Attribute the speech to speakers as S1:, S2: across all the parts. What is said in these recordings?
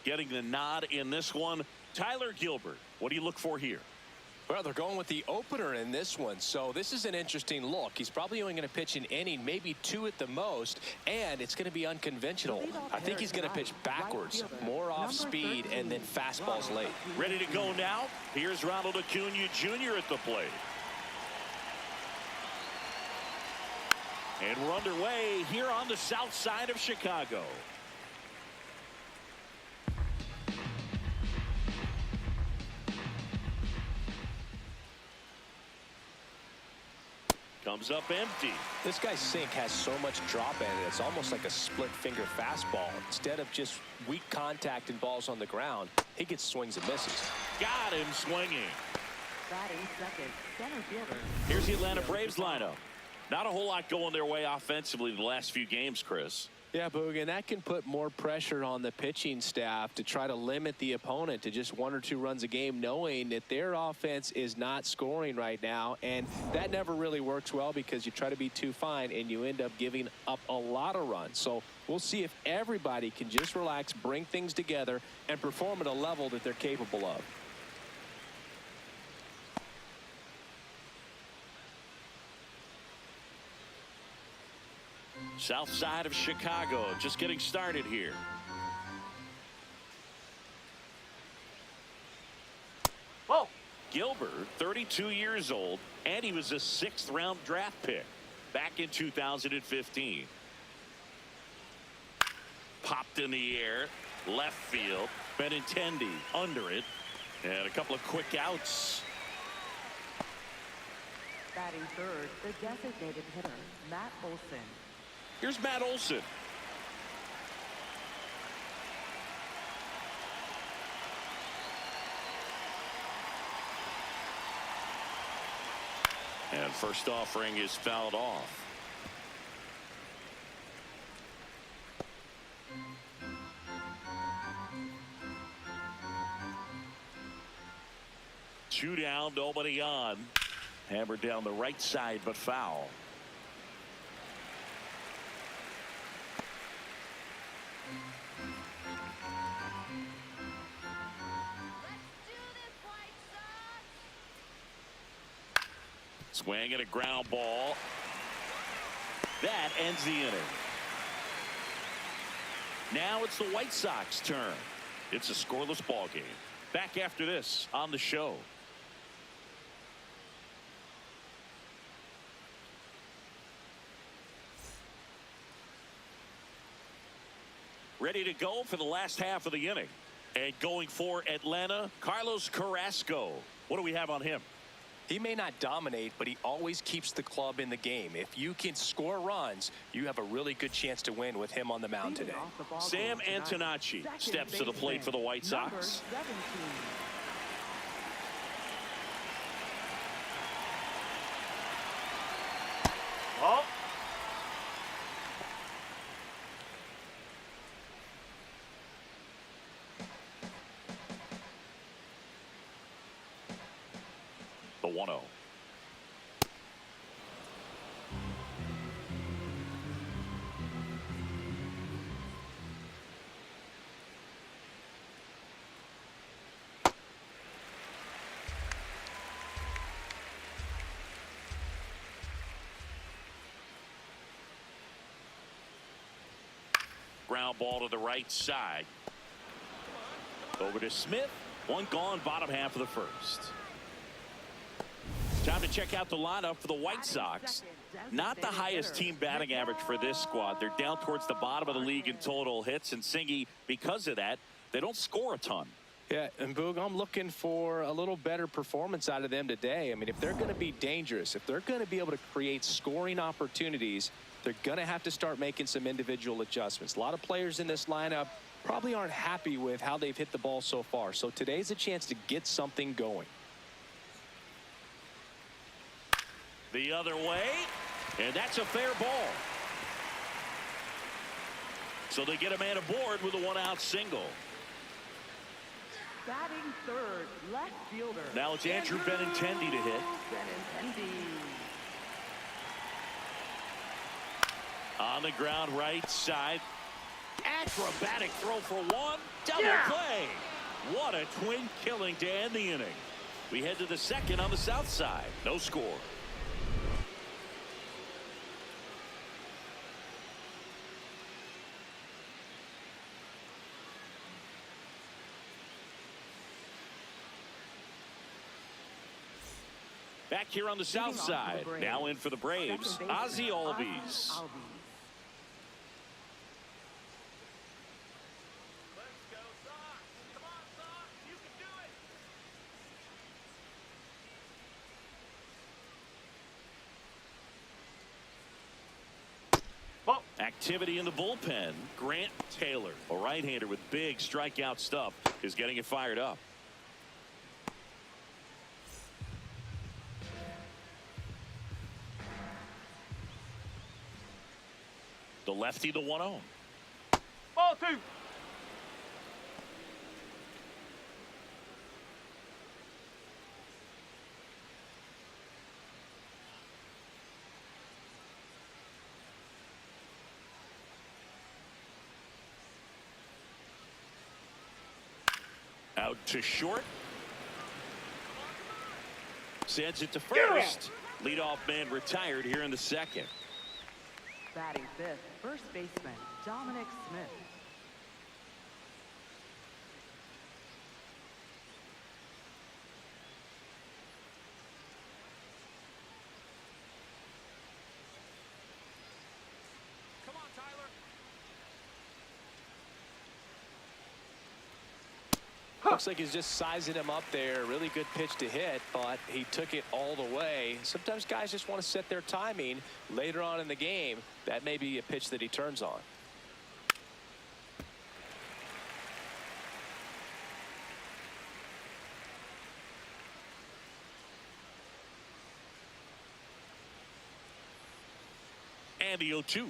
S1: getting the nod in this one. Tyler Gilbert, what do you look for here?
S2: Well, they're going with the opener in this one, so this is an interesting look. He's probably only going to pitch an inning, maybe 2 at the most, and it's going to be unconventional. I think he's going to pitch backwards, more off speed, and then fastballs late.
S1: Ready to go now? Here's Ronald Acuna Jr. at the plate. And we're underway here on the south side of Chicago. Comes up empty.
S2: This guy's sink has so much drop in it. It's almost like a split finger fastball. Instead of just weak contact and balls on the ground, he gets swings and misses.
S1: Got him swinging.
S3: Batting second, center fielder.
S1: Here's the Atlanta Braves lineup. Not a whole lot going their way offensively the last few games, Chris.
S2: Yeah, Boog, and that can put more pressure on the pitching staff to try to limit the opponent to just 1 or 2 runs a game, knowing that their offense is not scoring right now. And that never really works well because you try to be too fine and you end up giving up a lot of runs. So we'll see if everybody can just relax, bring things together, and perform at a level that they're capable of.
S1: South side of Chicago, just getting started here. Oh, Gilbert, 32 years old, and he was a 6th round draft pick back in 2015. Popped in the air, left field, Benintendi under it, and a couple of quick outs.
S3: Batting third, the designated hitter, Matt Olson.
S1: Here's Matt Olson. And first offering is fouled off. Two down, nobody on. Hammered down the right side, but foul. Swing and a ground ball. That ends the inning. Now it's the White Sox turn. It's a scoreless ball game. Back after this on the show. Ready to go for the last half of the inning. And going for Atlanta, Carlos Carrasco. What do we have on him?
S2: He may not dominate, but he always keeps the club in the game. If you can score runs, you have a really good chance to win with him on the mound today.
S1: Sam Antonacci steps to the plate for the White Sox. Oh. The 1-0. Ground ball to the right side. Over to Smith. One gone, bottom half of the first. Time to check out the lineup for the White Sox. Not the highest team batting average for this squad. They're down towards the bottom of the league in total hits, and Singy, because of that, they don't score a ton.
S2: Yeah, and Boog, I'm looking for a little better performance out of them today. I mean, if they're going to be dangerous, if they're going to be able to create scoring opportunities, they're going to have to start making some individual adjustments. A lot of players in this lineup probably aren't happy with how they've hit the ball so far. So today's a chance to get something going.
S1: The other way, and that's a fair ball. So they get a man aboard with a one-out single.
S3: Batting third, left fielder.
S1: Now it's Andrew Benintendi to hit.
S3: Benintendi.
S1: On the ground right side. Acrobatic throw for one. Does Double play. What a twin killing to end the inning. We head to the second on the south side. No score. Back here on the south side. Now in for the Braves, Ozzie Albies. Activity in the bullpen. Grant Taylor, a right-hander with big strikeout stuff, is getting it fired up. The lefty, the 1-0.
S4: Ball two.
S1: Out to short. Sends it to first. Leadoff man retired here in the second.
S3: Batting fifth, first baseman Dominic Smith.
S4: Come on, Tyler.
S2: Looks like he's just sizing him up there. Really good pitch to hit, but he took it all the way. Sometimes guys just want to set their timing later on in the game. That may be a pitch that he turns on.
S1: And the 0-2.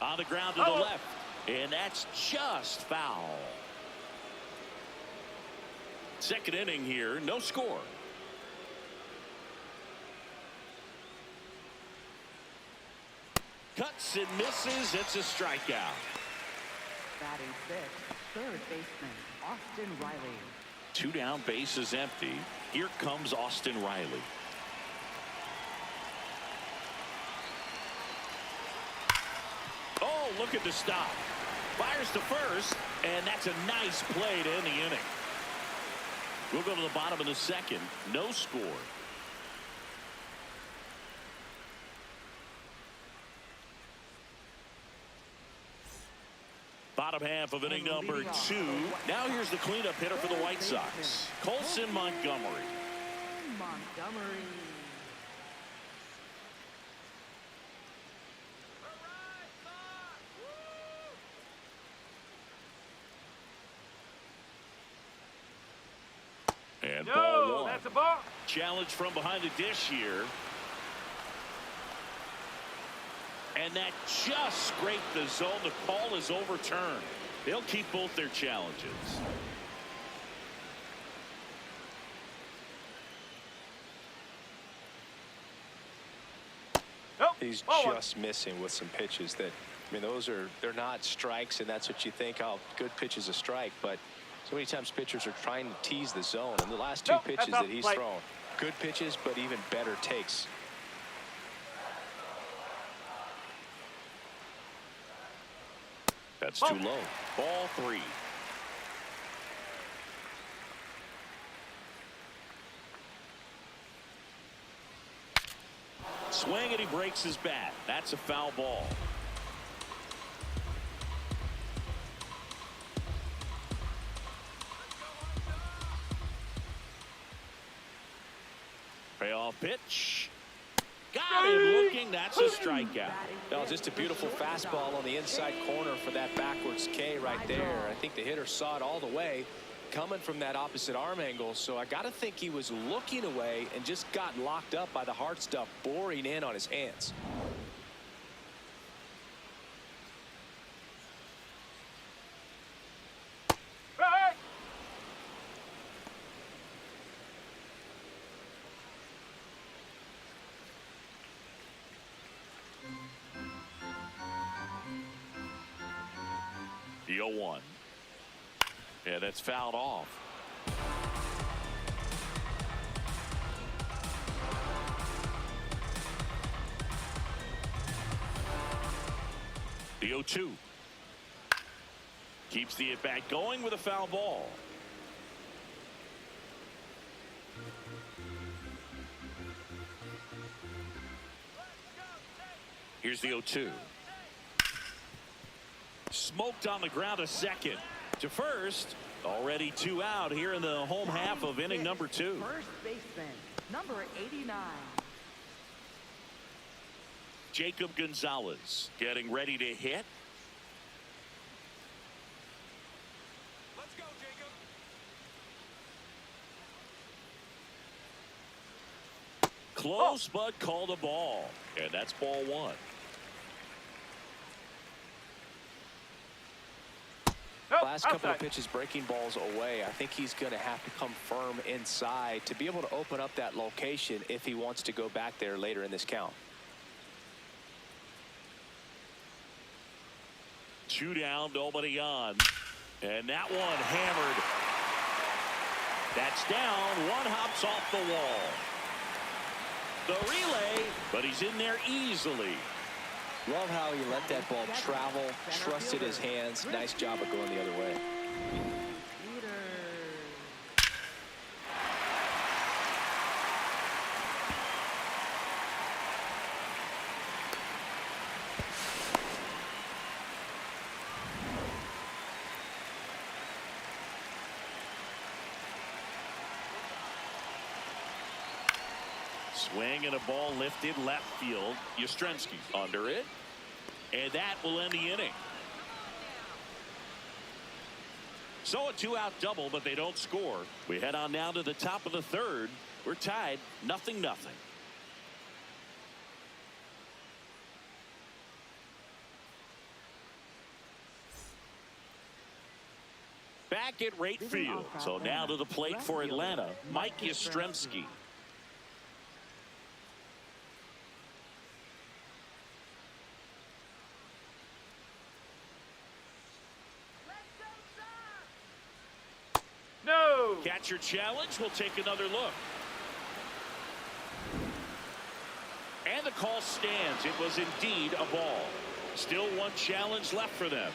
S1: On the ground to the left. And that's just foul. Second inning here, no score. Cuts and misses. It's a strikeout.
S3: Batting sixth, third baseman Austin Riley.
S1: 2 down, bases empty. Here comes Austin Riley. Oh, look at the stop. Fires to first, and that's a nice play to end the inning. We'll go to the bottom of the second. No score. Bottom half of inning number 2. Now here's the cleanup hitter for the White Sox, Colson Montgomery.
S3: Montgomery.
S1: And ball
S4: No,
S1: 1.
S4: that's a ball.
S1: Challenge from behind the dish here. And that just scraped the zone. The call is overturned. They'll keep both their challenges.
S4: Nope.
S2: He's
S4: Ball one.
S2: just missing with some pitches that, I mean, they're not strikes, and that's what you think, oh, good pitch is a strike, but so many times pitchers are trying to tease the zone, and the last 2
S4: Nope,
S2: pitches
S4: that's
S2: that he's
S4: out.
S2: thrown, good pitches, but even better takes.
S1: That's too low. Ball 3. Swing, and he breaks his bat. That's a foul ball. Payoff pitch. Got him looking. That's a strikeout.
S2: No, just a beautiful fastball on the inside corner for that backwards K right there. I think the hitter saw it all the way coming from that opposite arm angle, so I got to think he was looking away and just got locked up by the hard stuff boring in on his hands.
S4: Hey!
S1: The 0-1. Yeah, that's fouled off. The 0-2. Keeps the at-bat going with a foul ball. Here's the 0-2. Smoked on the ground to second. To first. Already 2 out here in the home half of inning number 2.
S3: First baseman, number 89.
S1: Jacob Gonzalez getting ready to hit.
S4: Let's go, Jacob.
S1: Close, but called a ball. And that's ball 1.
S4: Nope,
S2: Last couple of
S4: outside.
S2: pitches breaking balls away. I think he's going to have to come firm inside to be able to open up that location if he wants to go back there later in this count.
S1: 2 down, nobody on. And that one hammered. That's down. 1 hops off the wall. The relay, but he's in there easily.
S2: Love how he let that ball travel, trusted his hands. Nice job of going the other way.
S1: Swing and a ball lifted left field. Yastrzemski under it. And that will end the inning. So a 2-out double, but they don't score. We head on now to the top of the 3rd. We're tied 0-0. Back at right field. So now to the plate for Atlanta, Mike Yastrzemski.
S4: No.
S1: Catcher challenge. We'll take another look. And the call stands. It was indeed a ball. Still 1 challenge left for them.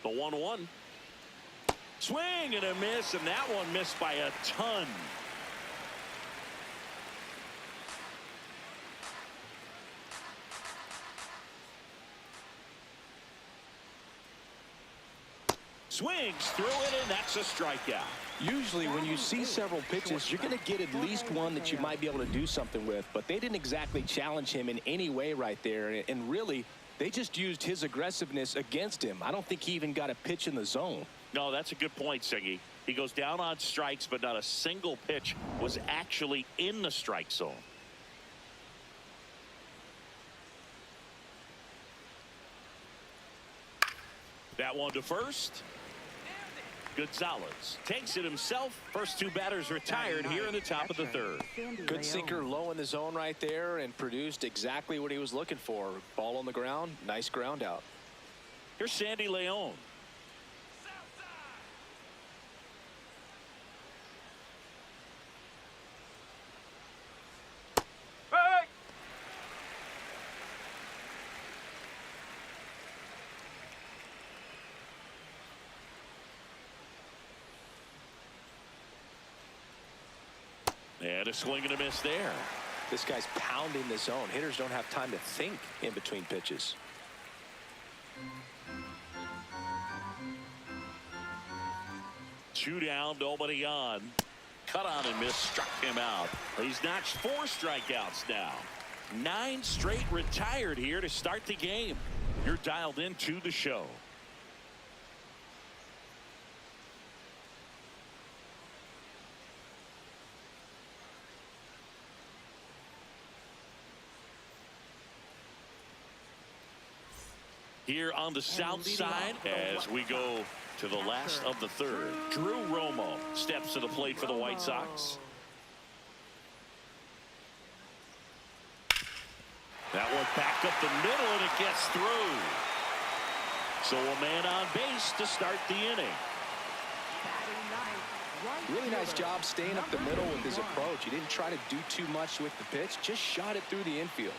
S1: The 1-1. Swing and a miss, and that one missed by a ton. Swings through it, and that's a strikeout.
S2: Usually when you see several pitches, you're going to get at least one that you might be able to do something with, but they didn't exactly challenge him in any way right there, and really they just used his aggressiveness against him. I don't think he even got a pitch in the zone.
S1: No, that's a good point, Siggy. He goes down on strikes, but not a single pitch was actually in the strike zone. That one to first. Gonzalez takes it himself. First 2 batters retired here in the top of the 3rd.
S2: Good sinker low in the zone right there and produced exactly what he was looking for. Ball on the ground. Nice ground out.
S1: Here's Sandy Leon.
S4: Hey.
S1: And a swing and a miss there.
S2: This guy's pounding the zone. Hitters don't have time to think in between pitches.
S1: Two down, nobody on. Cut on and miss, struck him out. He's notched 4 strikeouts now. 9 straight retired here to start the game. You're dialed into the show. Here on the south side as we go to the last of the third. Drew Romo steps to the plate for the White Sox. That one back up the middle, and it gets through. So a man on base to start the inning.
S5: Really nice job staying up the middle with his approach. He didn't try to do too much with the pitch, just shot it through the infield.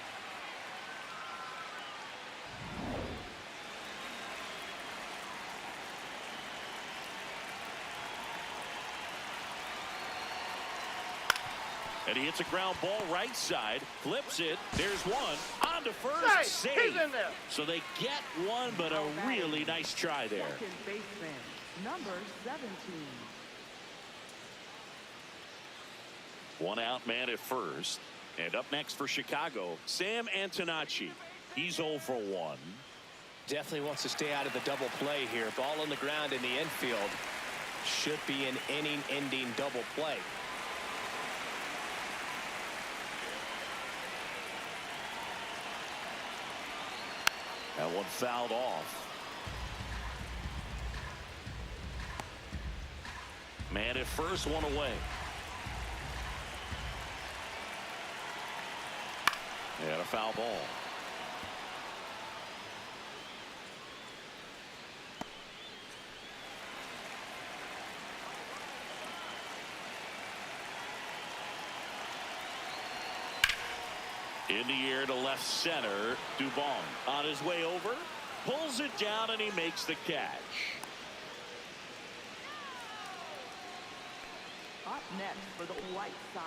S1: And he hits a ground ball right side, flips it. There's one on to first, save.
S4: He's in there.
S1: So they get one, but a really nice try there.
S3: Second baseman, number 17.
S1: One out man at first. And up next for Chicago, Sam Antonacci. He's 0 for 1.
S2: Definitely wants to stay out of the double play here. Ball on the ground in the infield. Should be an inning-ending double play.
S1: That one fouled off. Man at first, one away. And a foul ball. In the air to left center. Dubon on his way over. Pulls it down and he makes the catch.
S3: Up next for the White Sox,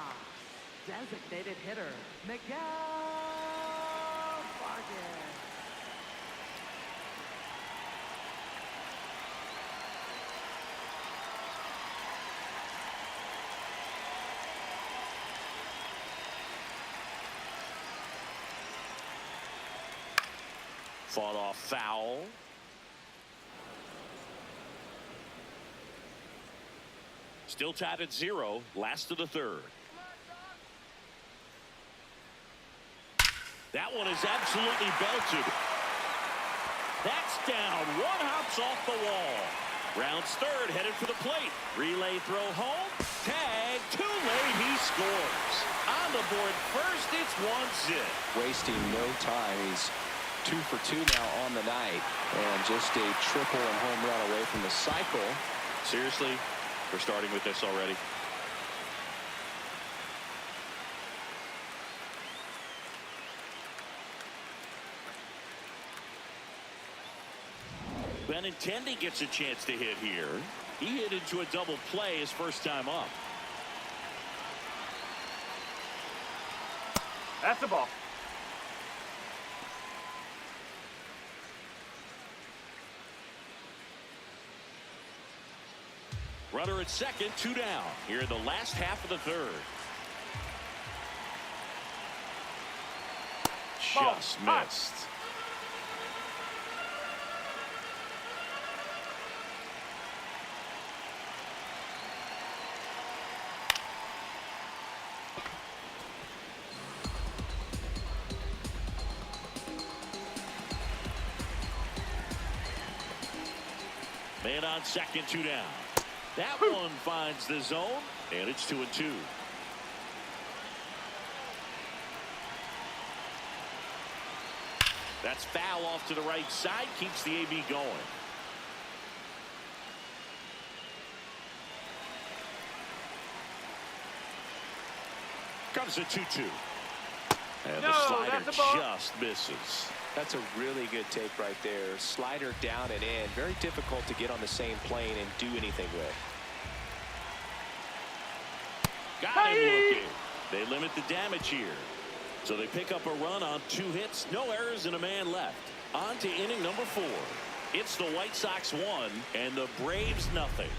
S3: designated hitter, Miguel Vargas.
S1: Fought off foul. Still tied at 0. Last of the third. That one is absolutely belted. That's down. One hops off the wall. Rounds third, headed for the plate. Relay throw home. Tag. Too late. He scores. On the board first, it's 1-0.
S5: Wasting no time. He's 2 for 2 now on the night, and just a triple and home run away from the cycle.
S1: Seriously, we're starting with this already. Benintendi gets a chance to hit here. He hit into a double play his first time up.
S4: That's the ball.
S1: Runner at second, 2 down. Here in the last half of the third. Just missed. Man on second, 2 down. That one finds the zone, and it's 2-2. That's foul off to the right side, keeps the AB going. Comes a 2-2. And
S4: No,
S1: the slider
S4: that's a ball.
S1: just misses.
S2: That's a really good take right there. Slider down and in. Very difficult to get on the same plane and do anything with.
S1: Got him looking. They limit the damage here. So they pick up a run on 2 hits, no errors, and a man left. On to inning number 4. It's the White Sox 1 and the Braves nothing.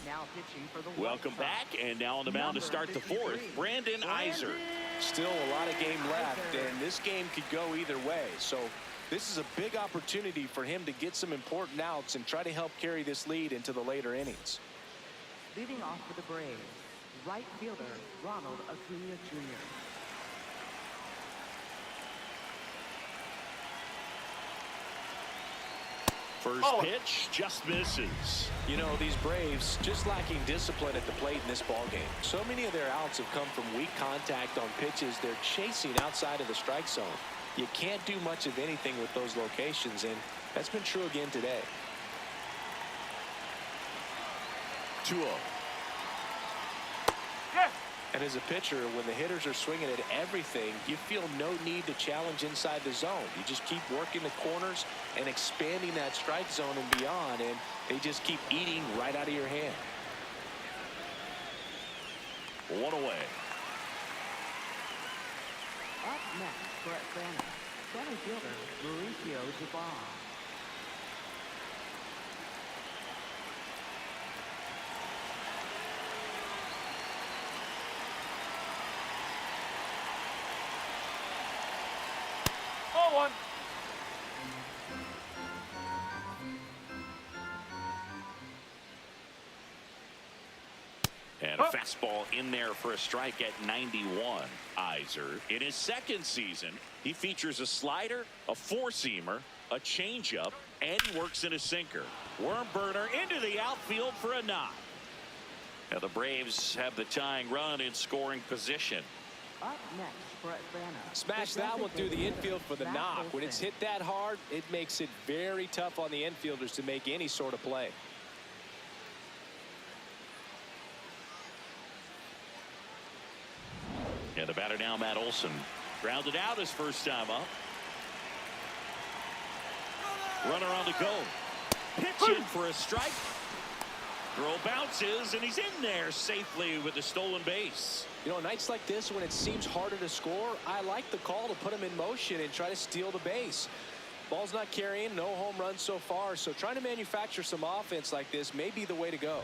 S3: Now pitching for the White
S1: Welcome
S3: Sox.
S1: back, and now on the mound to start the 4th, Brandon Iser.
S2: Still a lot of game left, and this game could go either way. So This is a big opportunity for him to get some important outs and try to help carry this lead into the later innings.
S3: Leading off for the Braves, right fielder Ronald Acuna Jr.
S1: First pitch just misses.
S2: You know, these Braves just lacking discipline at the plate in this ball game. So many of their outs have come from weak contact on pitches they're chasing outside of the strike zone. You can't do much of anything with those locations, and that's been true again today.
S1: 2-0.
S4: Yes.
S2: And as a pitcher, when the hitters are swinging at everything, you feel no need to challenge inside the zone. You just keep working the corners and expanding that strike zone and beyond, and they just keep eating right out of your hand.
S1: 1 away.
S3: Up next for Atlanta, center fielder Mauricio Dubon.
S4: Ball one.
S1: And a fastball in there for a strike at 91. Iser, in his second season, he features a slider, a four-seamer, a changeup, and he works in a sinker. Worm burner into the outfield for a knock. Now the Braves have the tying run in scoring position.
S3: Up next for Atlanta.
S2: Smash that one through the infield for the knock. When it's hit that hard, it makes it very tough on the infielders to make any sort of play.
S1: And the batter now, Matt Olson, grounded out his first time up. Runner on the go. Pitch in for a strike. Throw bounces, and he's in there safely with the stolen base.
S2: You know, nights like this when it seems harder to score, I like the call to put him in motion and try to steal the base. Ball's not carrying, no home runs so far, so trying to manufacture some offense like this may be the way to go.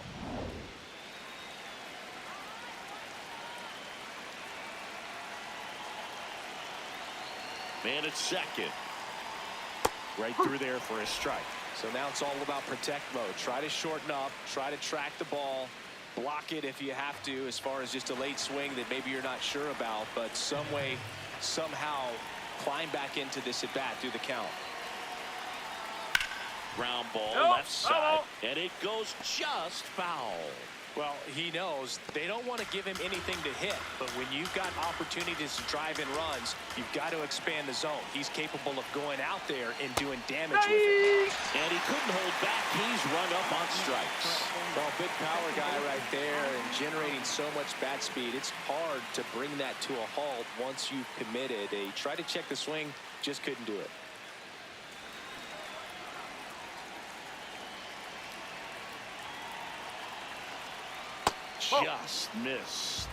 S1: Man at second. Right through there for a strike.
S2: So now it's all about protect mode. Try to shorten up, try to track the ball, block it if you have to, as far as just a late swing that maybe you're not sure about, but some way, somehow climb back into this at bat through the count.
S1: Ground ball left side, and it goes just foul.
S2: Well, he knows they don't want to give him anything to hit, but when you've got opportunities to drive in runs, you've got to expand the zone. He's capable of going out there and doing damage with it.
S1: And he couldn't hold back. He's run up on strikes.
S2: Well, big power guy right there and generating so much bat speed. It's hard to bring that to a halt once you've committed. He tried to check the swing, just couldn't do it.
S1: Just missed.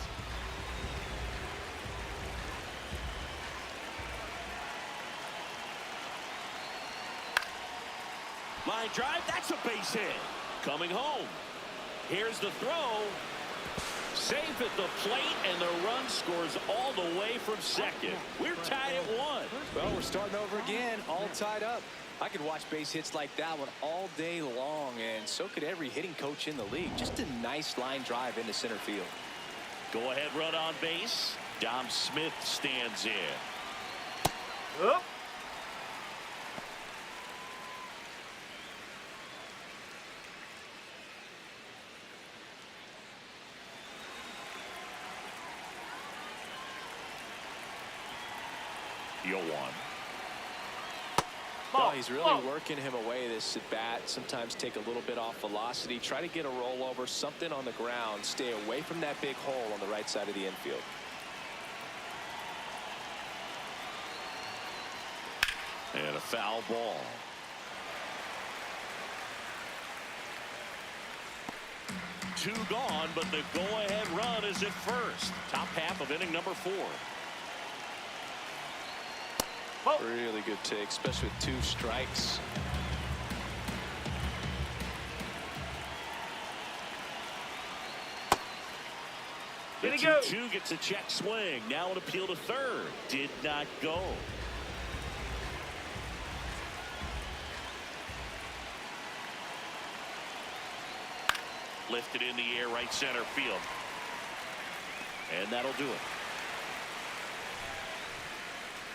S1: Line drive, that's a base hit. Coming home. Here's the throw. Safe at the plate, and the run scores all the way from second. We're tied at 1.
S2: Well, we're starting over again, all tied up. I could watch base hits like that one all day long, and so could every hitting coach in the league. Just a nice line drive into center field.
S1: Go ahead run on base. Dom Smith stands in.
S4: Up.
S1: Yo one.
S2: Well, he's really working him away this at bat. Sometimes take a little bit off velocity. Try to get a rollover, something on the ground. Stay away from that big hole on the right side of the infield.
S1: And a foul ball. Two gone, but the go-ahead run is at first. Top half of inning number 4.
S2: Really good take, especially with 2 strikes.
S1: The
S4: Did he go?
S1: 2-2 gets a check swing. Now an appeal to third. Did not go. Lifted in the air, right center field. And that'll do it.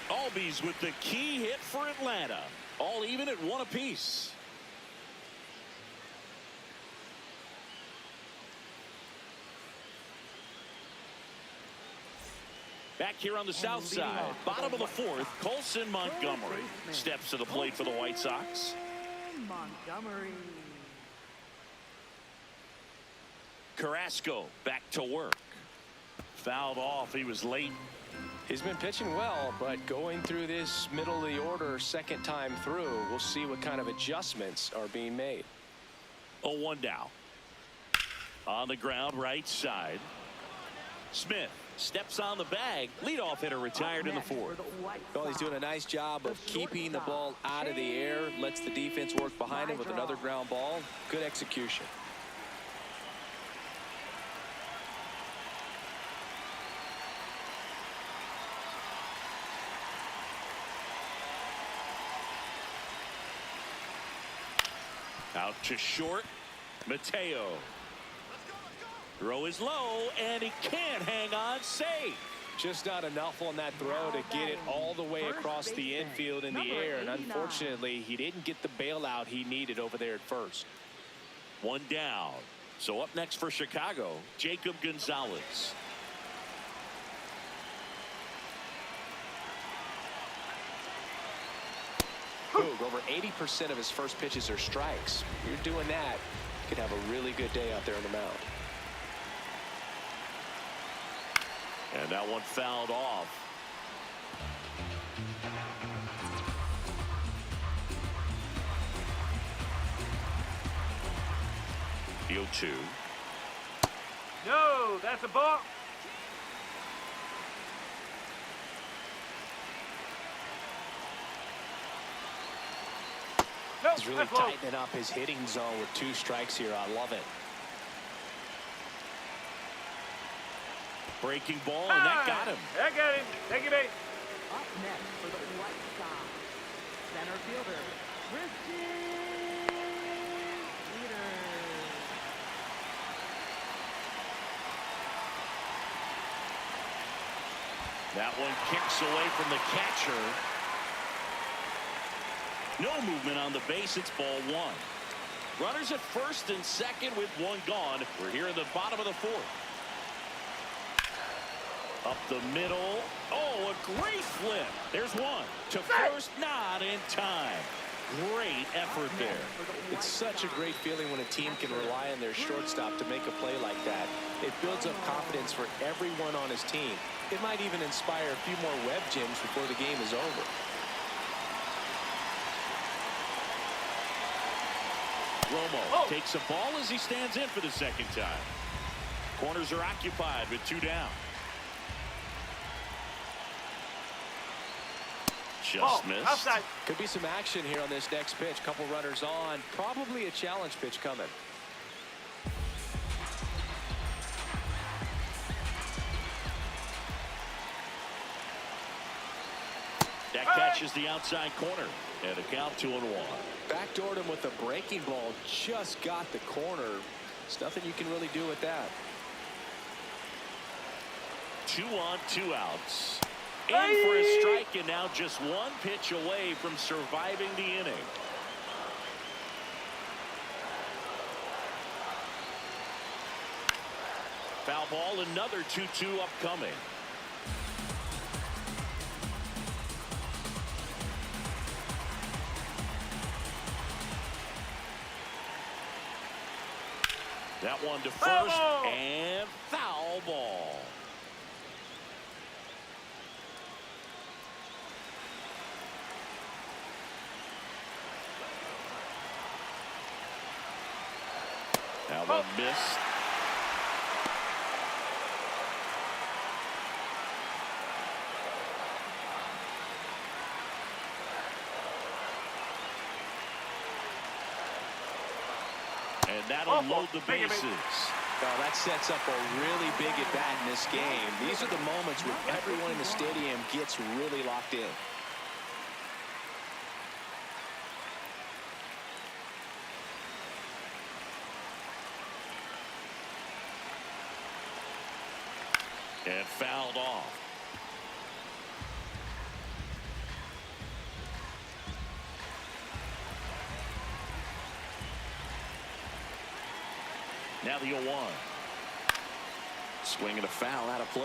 S1: Albies with the key hit for Atlanta. All even at 1 apiece. Back here on the south side, bottom of the 4th, Colson Montgomery steps to the plate for the White Sox.
S3: Montgomery.
S1: Carrasco back to work. Fouled off. He was late.
S2: He's been pitching well, but going through this middle of the order second time through, we'll see what kind of adjustments are being made.
S1: 0-1 now. On the ground, right side. Smith steps on the bag. Leadoff hitter retired in the 4th.
S2: Well, he's doing a nice job of keeping the ball out of the air. Lets the defense work behind him with another ground ball. Good execution.
S1: Out to short. Mateo. Throw is low, and he can't hang on safe.
S2: Just not enough on that throw to get it all the way across the infield in the air. And unfortunately, he didn't get the bailout he needed over there at first.
S1: 1 down. So up next for Chicago, Jacob Gonzalez.
S2: Boog, over 80% of his first pitches are strikes. You're doing that, you could have a really good day out there on the mound.
S1: And that one fouled off. The 0-2.
S4: No, that's a ball. No,
S2: He's really
S4: that's low.
S2: tightening up his hitting zone with 2 strikes here. I love it.
S1: Breaking ball, and that got him.
S4: I got him. Take it, base.
S3: Up next for the White Sox, center fielder, Christian Peters.
S1: That one kicks away from the catcher. No movement on the base. It's ball 1. Runners at first and second with 1 gone. We're here in the bottom of the 4th. Up the middle. Oh, a great flip. There's 1. To first, not in time. Great effort there.
S2: It's such a great feeling when a team can rely on their shortstop to make a play like that. It builds up confidence for everyone on his team. It might even inspire a few more web gems before the game is over.
S1: Romo takes a ball as he stands in for the second time. Corners are occupied with 2 down. Just missed.
S4: Outside.
S2: Could be some action here on this next pitch. Couple runners on. Probably a challenge pitch coming.
S1: That catches the outside corner. And a count 2-1.
S2: Backdoored him with the breaking ball. Just got the corner. There's nothing you can really do with that.
S1: 2 on, 2 outs. In for a strike, and now just 1 pitch away from surviving the inning. Foul ball, another 2-2 upcoming. That one to first, and foul ball. That one missed. And that'll load the bases.
S2: Well, that sets up a really big at bat in this game. These are the moments when everyone in the stadium gets really locked in.
S1: And fouled off. Now the 0-1. Swing and a foul out of play.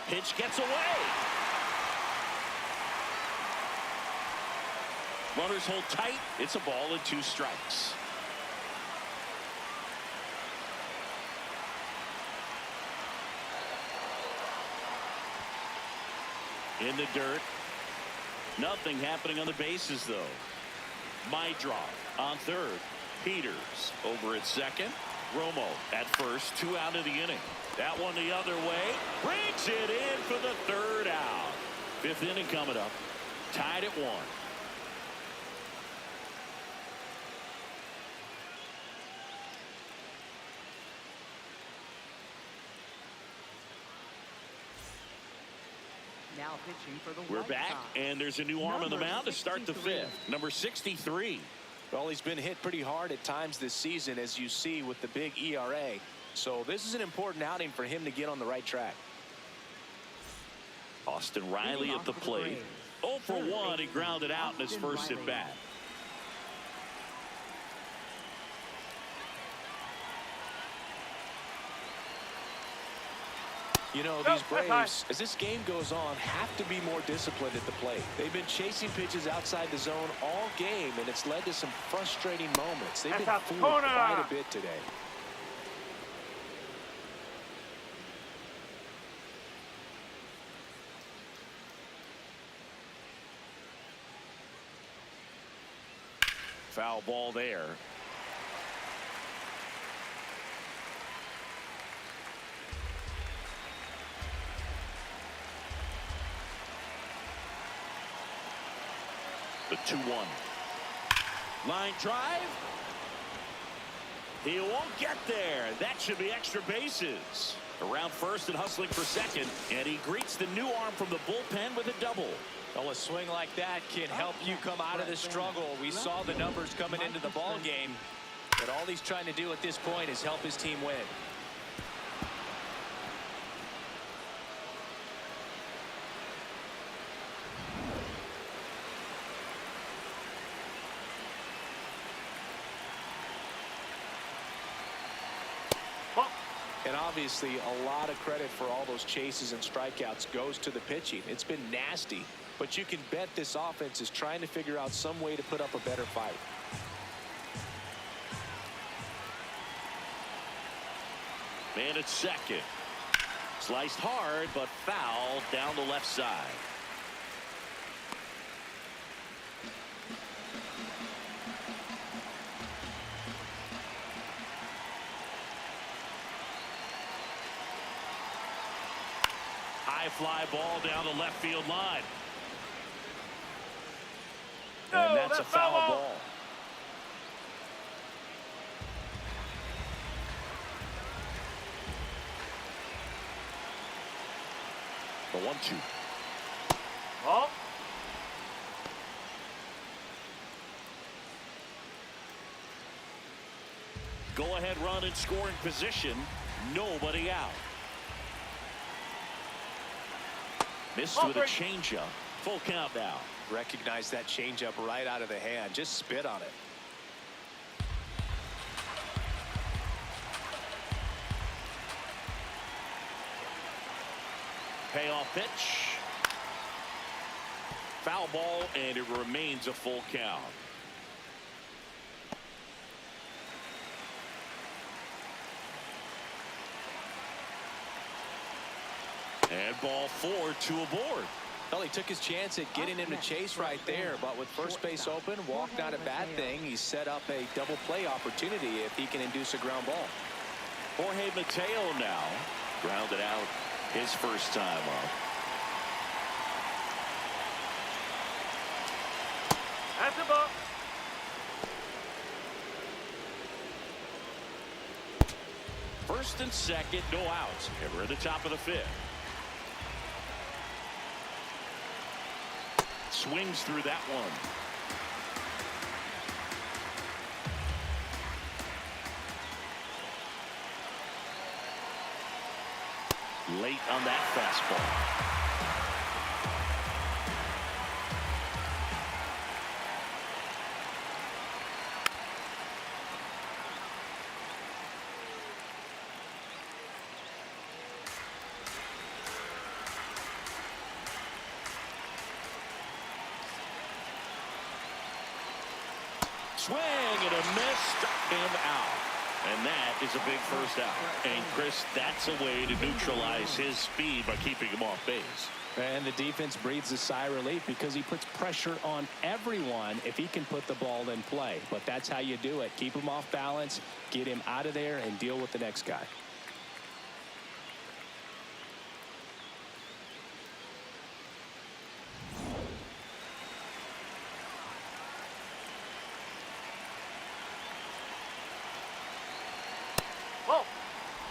S1: Pitch gets away. Runners hold tight. It's a ball and 2 strikes. In the dirt. Nothing happening on the bases, though. Mydroff on third. Peters over at second. Romo at first. 2 out of the inning. That one the other way. Brings it in for the 3rd out. 5th inning coming up. Tied at 1.
S3: Now pitching for the
S1: We're
S3: White
S1: back,
S3: Sox.
S1: and there's a new arm on the
S3: Number
S1: mound to start the
S3: 63.
S1: 5th. Number 63.
S2: Well, he's been hit pretty hard at times this season, as you see with the big ERA. So this is an important outing for him to get on the right track.
S1: Austin Riley at the plate. 0 for 1. He grounded out in his first at bat.
S2: You know, these Braves, as this game goes on, have to be more disciplined at the plate. They've been chasing pitches outside the zone all game, and it's led to some frustrating moments. They've been fooled quite a bit today.
S1: Foul ball there. The 2-1. Line drive. He won't get there. That should be extra bases. Around first and hustling for second. And he greets the new arm from the bullpen with a double.
S2: Well, a swing like that can help you come out of the struggle. We saw the numbers coming into the ball game. But all he's trying to do at this point is help his team win. And obviously, a lot of credit for all those chases and strikeouts goes to the pitching. It's been nasty, but you can bet this offense is trying to figure out some way to put up a better fight.
S1: Man at second. Sliced hard, but foul down the left side. High fly ball down the left field line. And that's a foul ball. The 1-2.
S4: Oh.
S1: Go ahead run in scoring position. Nobody out. Missed with a changeup. Full count now.
S2: Recognize that changeup right out of the hand. Just spit on it.
S1: Payoff pitch. Foul ball, and it remains a full count. And ball 4, 2 aboard.
S2: Well, he took his chance at getting him to chase right there, but with first base open, walk not a bad thing. He set up a double play opportunity if he can induce a ground ball.
S1: Jorge Mateo now grounded out his first time up.
S4: That's a ball.
S1: First and second, no outs. And we're at the top of the 5th. Swings through that one. Late on that fastball. Swing and a miss, struck him out. And that is a big first out. And Chris, that's a way to neutralize his speed by keeping him off base.
S6: And the defense breathes a sigh of relief because he puts pressure on everyone if he can put the ball in play. But that's how you do it. Keep him off balance, get him out of there, and deal with the next guy.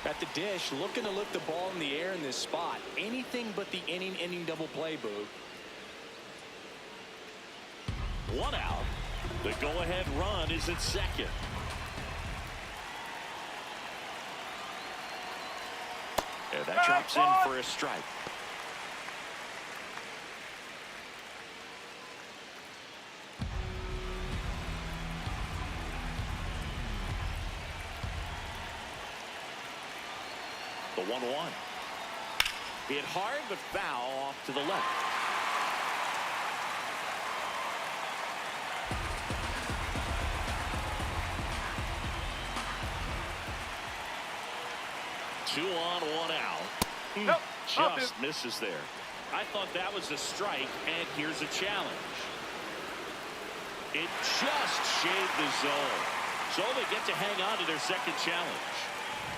S6: At the dish, looking to lift the ball in the air in this spot. Anything but the inning double play, Boog.
S1: One out. The go-ahead run is at second. And that drops in for a strike. The 1-1. Hit hard but foul off to the left. Two on, one out.
S4: Nope.
S1: Just misses there. I thought that was a strike, and here's a challenge. It just shaved the zone. So they get to hang on to their second challenge.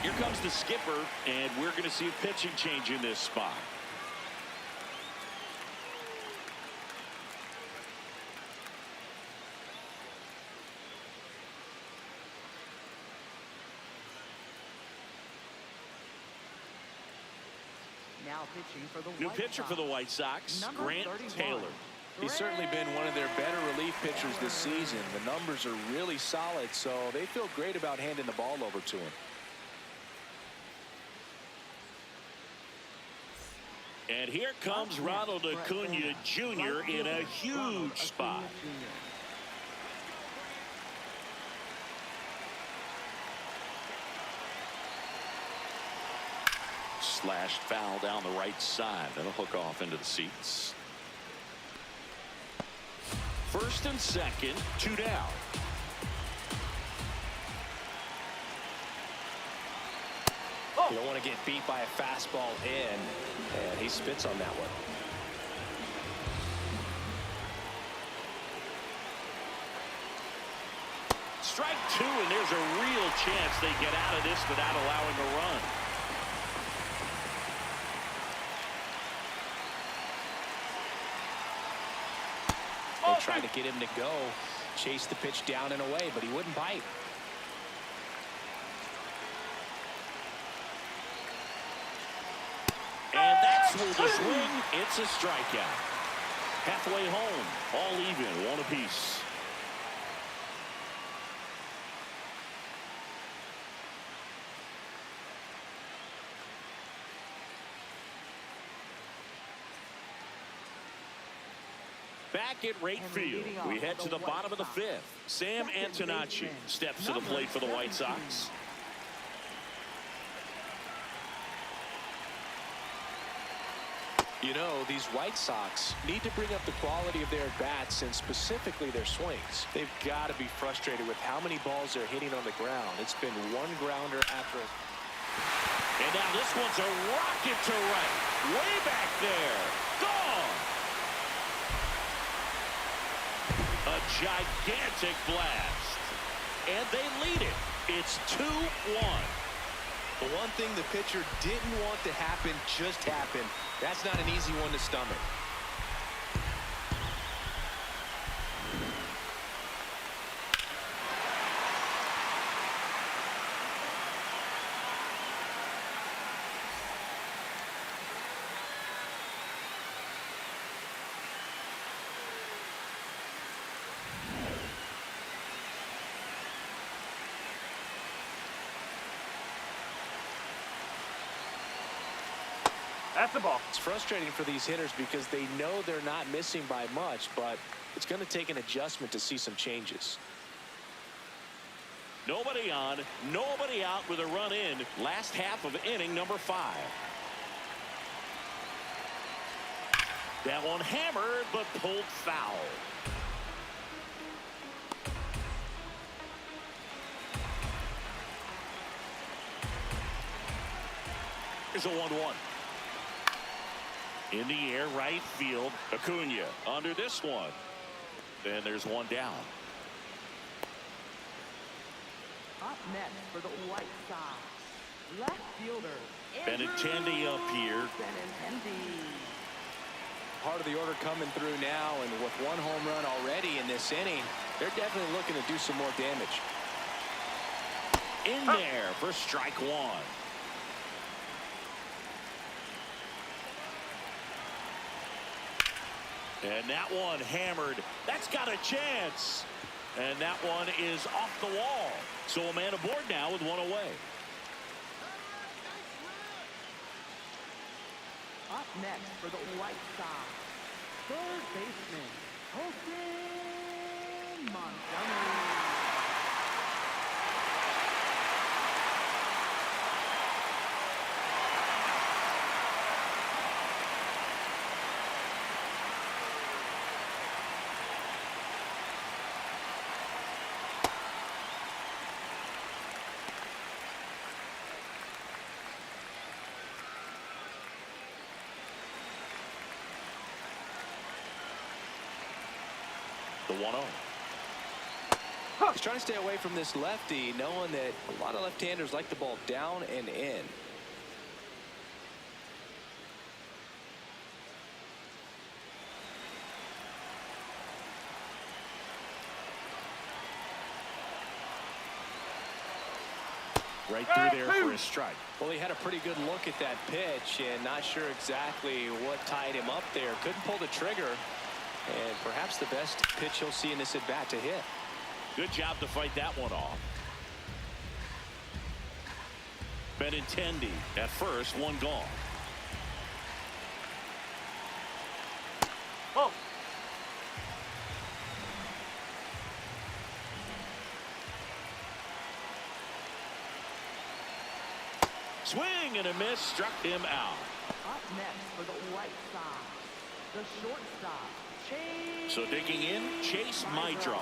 S1: Here comes the skipper, and we're going to see a pitching change in this spot.
S3: Now pitching for the
S1: New
S3: White
S1: pitcher
S3: Sox,
S1: for the White Sox,
S3: number
S1: Grant
S3: 31.
S1: Taylor.
S6: He's certainly been one of their better relief pitchers this season. The numbers are really solid, so they feel great about handing the ball over to him.
S1: And here comes Ronald Acuna Jr. in a huge spot. Slashed foul down the right side. That'll hook off into the seats. First and second, two down.
S6: You don't want to get beat by a fastball in, and he spits on that one.
S1: Strike two, and there's a real chance they get out of this without allowing a run.
S6: They tried to get him to go, chase the pitch down and away, but he wouldn't bite.
S1: And that's where the swing. It's a strikeout. Halfway home, all even, one apiece. Back at right field, we head to the bottom of the fifth. Sam Antonacci steps to the plate for the White Sox.
S6: You know, these White Sox need to bring up the quality of their at-bats and specifically their swings. They've got to be frustrated with how many balls they're hitting on the ground. It's been one grounder after.
S1: And now this one's a rocket to right. Way back there. Gone. A gigantic blast. And they lead it. It's 2-1.
S2: The one thing the pitcher didn't want to happen just happened. That's not an easy one to stomach.
S4: That's the ball.
S6: It's frustrating for these hitters because they know they're not missing by much, but it's going to take an adjustment to see some changes.
S1: Nobody on, nobody out with a run in. Last half of inning number 5. That one hammered but pulled foul. Here's a 1-1. In the air, right field. Acuna under this one. Then there's one down.
S3: Up next for the White Sox, left fielder
S1: Benintendi up here.
S3: Benintendi.
S2: Part of the order coming through now, and with 1 home run already in this inning, they're definitely looking to do some more damage.
S1: In there for strike 1. And that one hammered. That's got a chance. And that one is off the wall. So a man aboard now with 1 away.
S3: Up next for the White Sox, third baseman, Jose Montgomery.
S1: The 1-0.
S2: He's trying to stay away from this lefty, knowing that a lot of left-handers like the ball down and in.
S1: Right through there for a strike.
S2: Well, he had a pretty good look at that pitch and not sure exactly what tied him up there. Couldn't pull the trigger, and perhaps the best pitch he'll see in this at-bat to hit.
S1: Good job to fight that one off. Benintendi at first, 1 gone.
S4: Oh.
S1: Swing and a miss, struck him out.
S3: Up next for the White Sox, the shortstop, Chase.
S1: So digging in, Chase Mydra.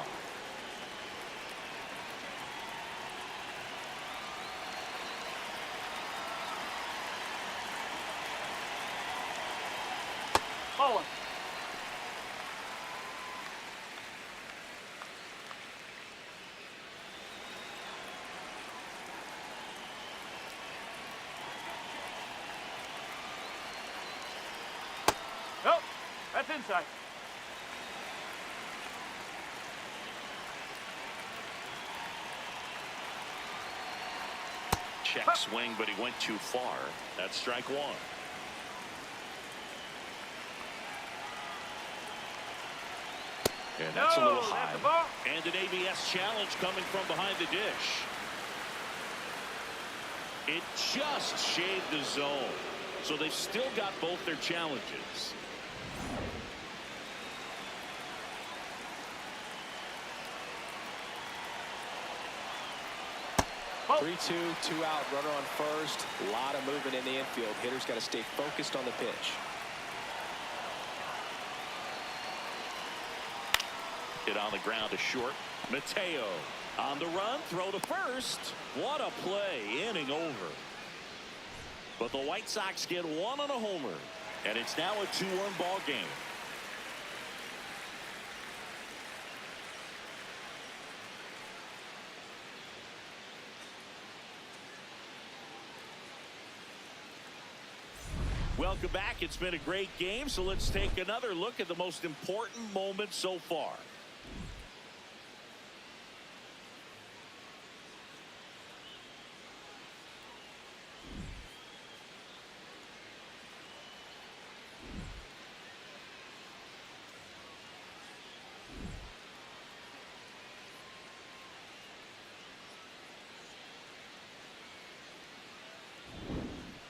S4: Ball 1. Nope. That's inside.
S1: Check swing, but he went too far. That's strike 1. And that's a little high.
S4: That's the ball.
S1: And an ABS challenge coming from behind the dish. It just shaved the zone. So they've still got both their challenges.
S4: Oh.
S2: 3-2, 2 out, runner on first. A lot of movement in the infield. Hitters got to stay focused on the pitch.
S1: Hit on the ground to short. Mateo on the run, throw to first. What a play, inning over. But the White Sox get 1 on a homer, and it's now a 2-1 ball game. Welcome back. It's been a great game, so let's take another look at the most important moment so far.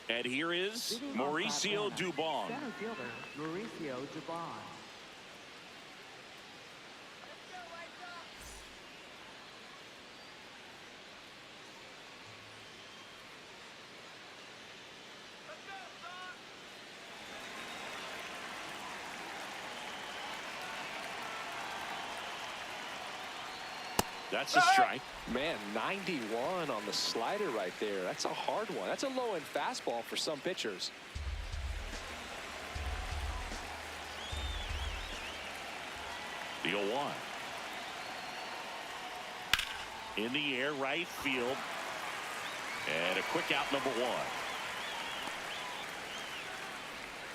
S1: And And here is
S3: Leading off
S1: Mauricio
S3: Atlanta,
S1: Dubon.
S3: Center fielder Mauricio Dubon.
S1: That's a strike.
S2: Man, 91 on the slider right there. That's a hard one. That's a low-end fastball for some pitchers.
S1: The 0-1. In the air, right field. And a quick out, number 1.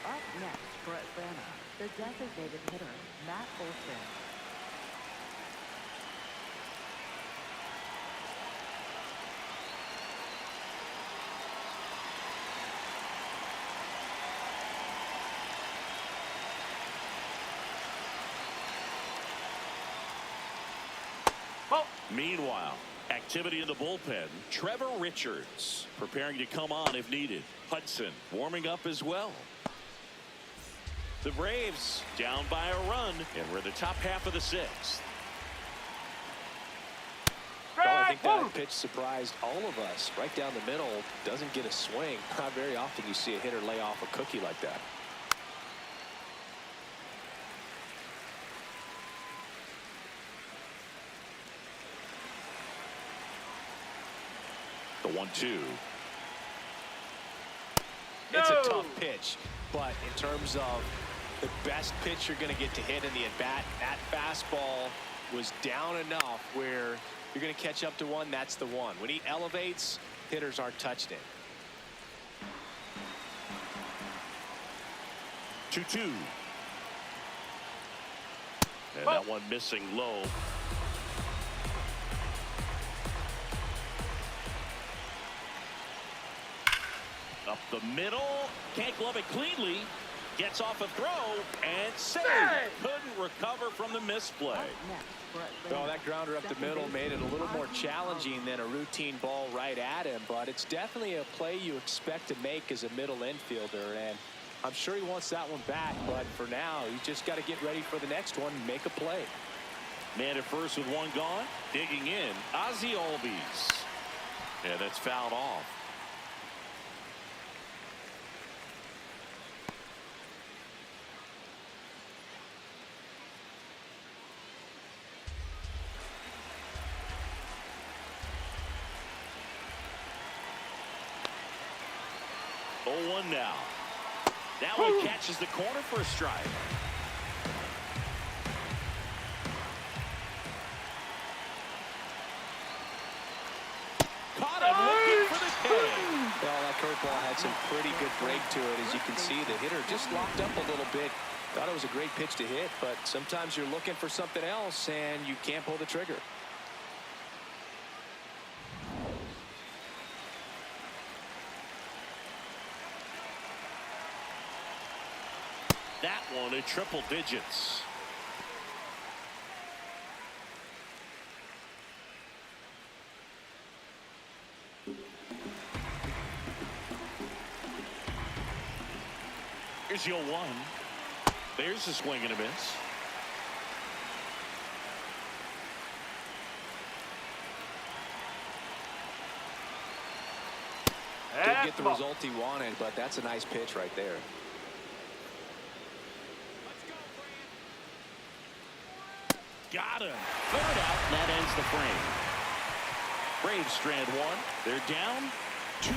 S3: Up next for Atlanta, the designated hitter, Matt Olson.
S1: Meanwhile, activity in the bullpen. Trevor Richards preparing to come on if needed. Hudson warming up as well. The Braves down by a run, and we're in the top half of the 6th.
S2: Well, I think that pitch surprised all of us. Right down the middle, doesn't get a swing. Not very often you see a hitter lay off a cookie like that.
S1: The 1-2.
S2: It's a tough pitch, but in terms of the best pitch you're going to get to hit in the at-bat, that fastball was down enough where you're going to catch up to one. That's the one. When he elevates, hitters aren't touched it.
S1: 2-2. And that one missing low. Up the middle, can't glove it cleanly. Gets off a throw and saved. Couldn't recover from the misplay.
S3: Up next for Atlanta,
S2: Well, that grounder up the middle made it a little more challenging than a routine ball right at him, but it's definitely a play you expect to make as a middle infielder, and I'm sure he wants that one back, but for now, you just got to get ready for the next one and make a play.
S1: Man at first with one gone. Digging in, Ozzie Albies. Yeah, that's fouled off. Oh, 1 now. That one catches the corner for a strike. Caught him looking for the pin.
S2: Well, that curveball had some pretty good break to it. As you can see, the hitter just locked up a little bit. Thought it was a great pitch to hit, but sometimes you're looking for something else and you can't pull the trigger.
S1: That one in triple digits. Here's your 1. There's a swing and a miss.
S2: Didn't get the result he wanted, but that's a nice pitch right there.
S1: Got him. Third out. That ends the frame. Braves strand 1. They're down 2-1.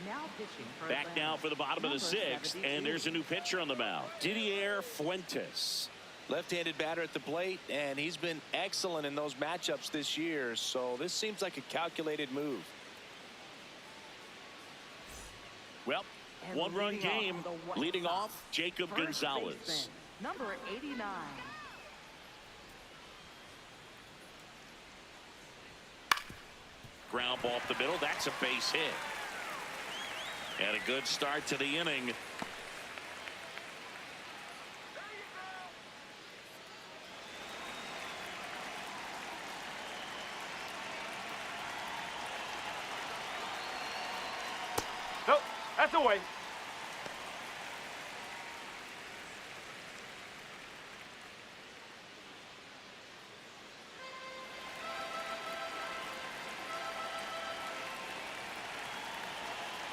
S3: Now pitching for
S1: Back
S3: Atlanta,
S1: now for the bottom of the
S3: number
S1: 6th,
S3: 72.
S1: and there's a new pitcher on the mound. Didier Fuentes.
S2: Left-handed batter at the plate, and he's been excellent in those matchups this year, so this seems like a calculated move.
S1: Well,
S3: And
S1: one-run
S3: leading off
S1: game.
S3: the White
S1: Leading
S3: Sox,
S1: off, Jacob
S3: first
S1: Gonzalez.
S3: baseman, number 89.
S1: Ground ball up the middle. That's a base hit. And a good start to the inning.
S4: That's away.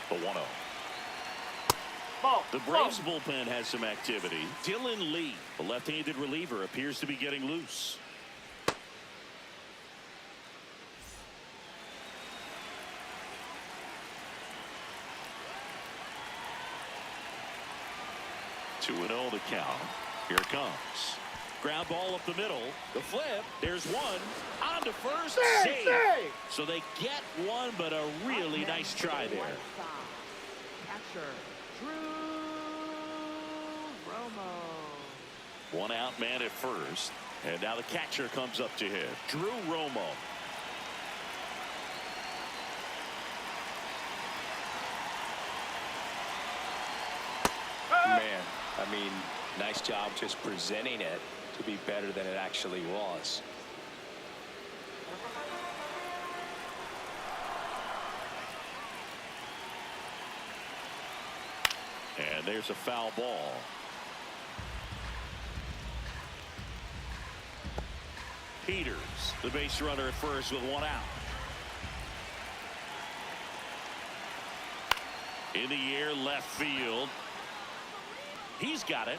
S1: The 1-0.
S4: Ball.
S1: The Braves bullpen has some activity. Dylan Lee, the left-handed reliever, appears to be getting loose. Two and 0 the count. Here it comes. Ground ball up the middle. The flip. There's one. On to first. Save. So they get one, but a really nice try there.
S3: White Sox. Catcher, Drew Romo.
S1: One out man at first. And now the catcher comes up to hit. Drew Romo.
S5: Man, I mean, nice job just presenting it to be better than it actually was.
S1: And there's a foul ball. Peters, the base runner at first with one out. In the air, left field. He's got it.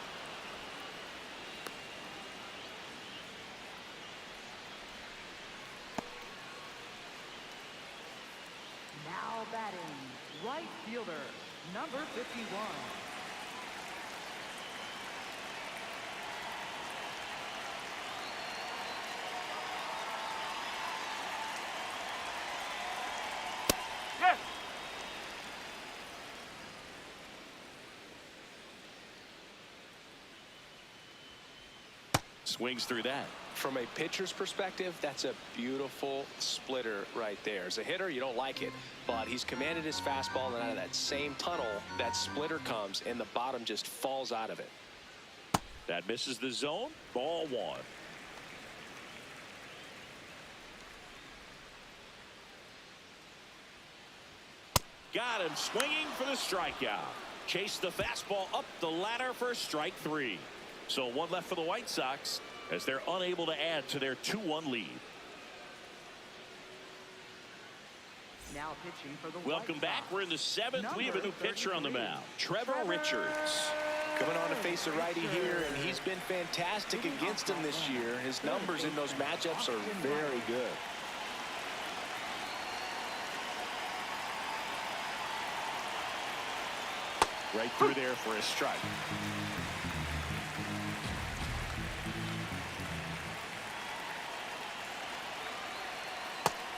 S3: Now batting, right fielder, number 51.
S4: Yes.
S1: Swings through that.
S5: From a pitcher's perspective, that's a beautiful splitter right there. As a hitter, you don't like it, but he's commanded his fastball, and out of that same tunnel, that splitter comes, and the bottom just falls out of it.
S1: That misses the zone. Ball one. Got him swinging for the strikeout. Chased the fastball up the ladder for strike three. So one left for the White Sox as they're unable to add to their 2-1 lead.
S3: Now pitching for the
S1: Welcome
S3: White
S1: back.
S3: Sox.
S1: We're in the seventh. We have a new pitcher on the mound. Trevor
S3: Trevor
S1: Richards.
S2: Coming on to face a righty here, and he's been fantastic against him this year. His numbers in those matchups are very good.
S1: Right through there for a strike.